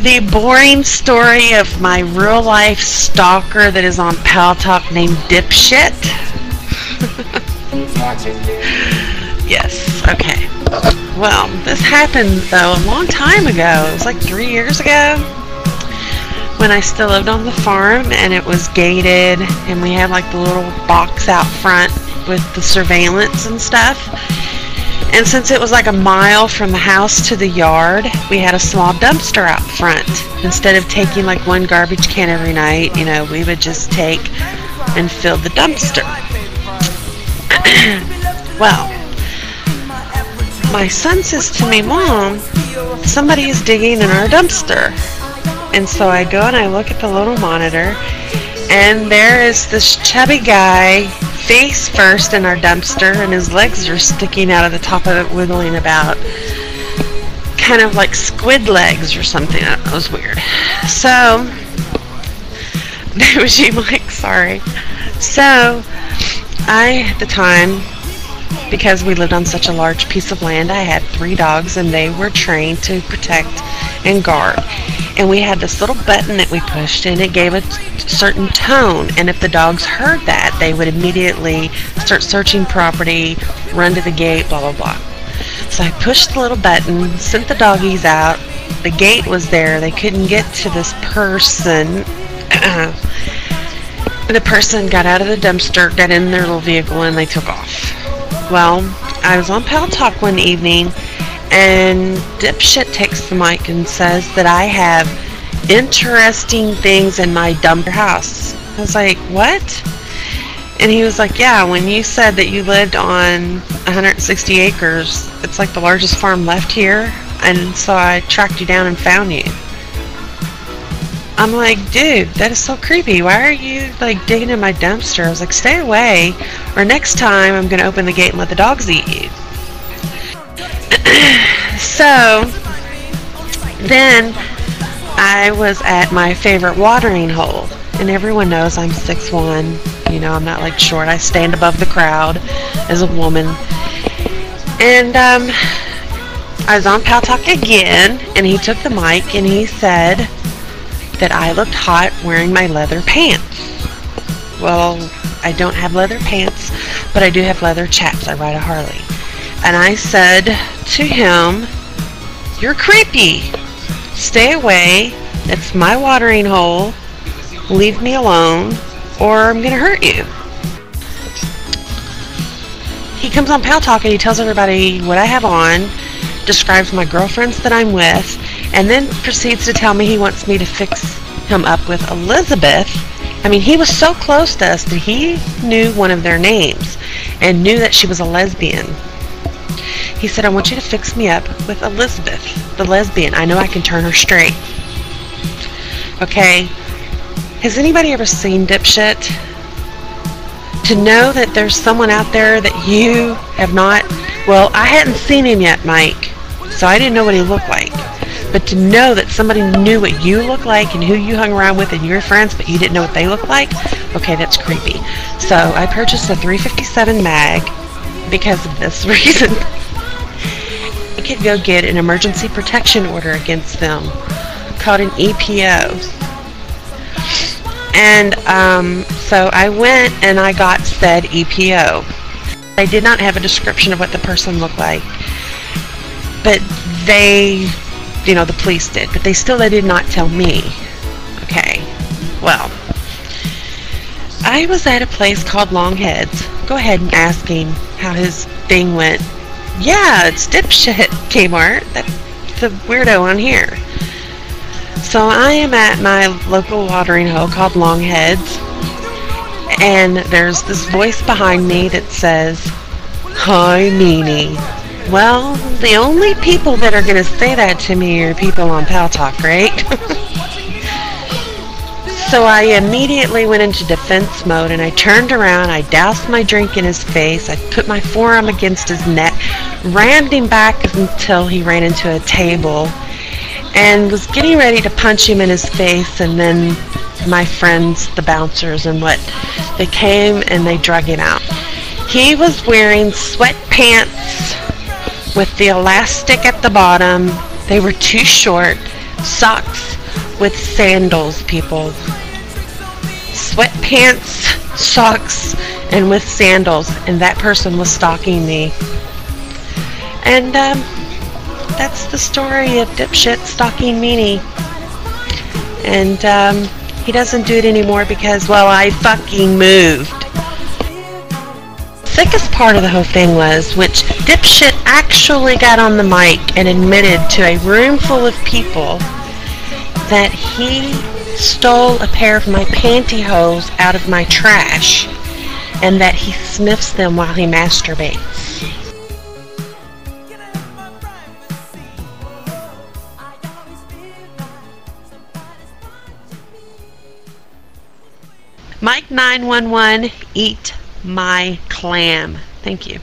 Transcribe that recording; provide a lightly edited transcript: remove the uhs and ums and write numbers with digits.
The boring story of my real life stalker that is on Pal Talk named Dipshit. Yes, okay. Well, this happened though a long time ago. It was like 3 years ago when I still lived on the farm, and it was gated, and we had like the little box out front with the surveillance and stuff. And since it was like a mile from the house to the yard, we had a small dumpster out front. Instead of taking like one garbage can every night, you know, we would just take and fill the dumpster. Well, my son says to me, "Mom, somebody is digging in our dumpster." And so I go and I look at the little monitor, and there is this chubby guy, face first in our dumpster, and his legs are sticking out of the top of it, wiggling about, kind of like squid legs or something. That was weird. So, was she like, sorry. So, at the time, because we lived on such a large piece of land, I had 3 dogs, and they were trained to protect and guard. And we had this little button that we pushed, and it gave a certain tone, and if the dogs heard that, they would immediately start searching property, run to the gate, blah blah blah. So I pushed the little button, sent the doggies out. The gate was there. They couldn't get to this person. The person got out of the dumpster, got in their little vehicle, and they took off. Well, I was on Pal Talk one evening, and Dipshit takes the mic and says that I have interesting things in my dumpster house. I was like, what? And he was like, yeah, when you said that you lived on 160 acres, it's like the largest farm left here, and so I tracked you down and found you. I'm like, dude, that is so creepy. Why are you like digging in my dumpster? I was like, stay away, or next time I'm gonna open the gate and let the dogs eat you. So then I was at my favorite watering hole, and everyone knows I'm 6'1", you know, I'm not like short. I stand above the crowd as a woman. And I was on Pal Talk again, and he took the mic and he said that I looked hot wearing my leather pants. Well, I don't have leather pants, but I do have leather chaps. I ride a Harley. And I said to him, "You're creepy. Stay away. It's my watering hole. Leave me alone, or I'm going to hurt you." He comes on Pal Talk and he tells everybody what I have on, describes my girlfriends that I'm with, and then proceeds to tell me he wants me to fix him up with Elizabeth. I mean, he was so close to us that he knew one of their names and knew that she was a lesbian. He said, "I want you to fix me up with Elizabeth, the lesbian. I know I can turn her straight." Okay, has anybody ever seen Dipshit? To know that there's someone out there that you have not, well, I hadn't seen him yet, Mike, so I didn't know what he looked like. But to know that somebody knew what you look like and who you hung around with and your friends, but you didn't know what they look like, okay, that's creepy. So I purchased a 357 mag because of this reason. I could go get an emergency protection order against them called an EPO. And so I went and I got said EPO. I did not have a description of what the person looked like, but they, you know, the police did, but they did not tell me. Okay, well, I was at a place called Longheads. Go ahead and ask him how his thing went. Yeah, it's Dipshit Kmart. That's the weirdo on here. So I am at my local watering hole called Longheads, and there's this voice behind me that says, "Hi, meanie." Well, the only people that are going to say that to me are people on Pal Talk, right? So I immediately went into defense mode, and I turned around, I doused my drink in his face, I put my forearm against his neck, rammed him back until he ran into a table, and was getting ready to punch him in his face, and then my friends, the bouncers and what, they came and they drug him out. He was wearing sweatpants with the elastic at the bottom. They were too short, socks with sandals, people. Sweatpants, socks, and with sandals, and that person was stalking me. And that's the story of Dipshit Stalking Meanie. And he doesn't do it anymore because, well, I fucking moved. Sickest part of the whole thing was, which Dipshit actually got on the mic and admitted to a room full of people, that he stole a pair of my pantyhose out of my trash and that he sniffs them while he masturbates. Mike 911, eat my clam. Thank you.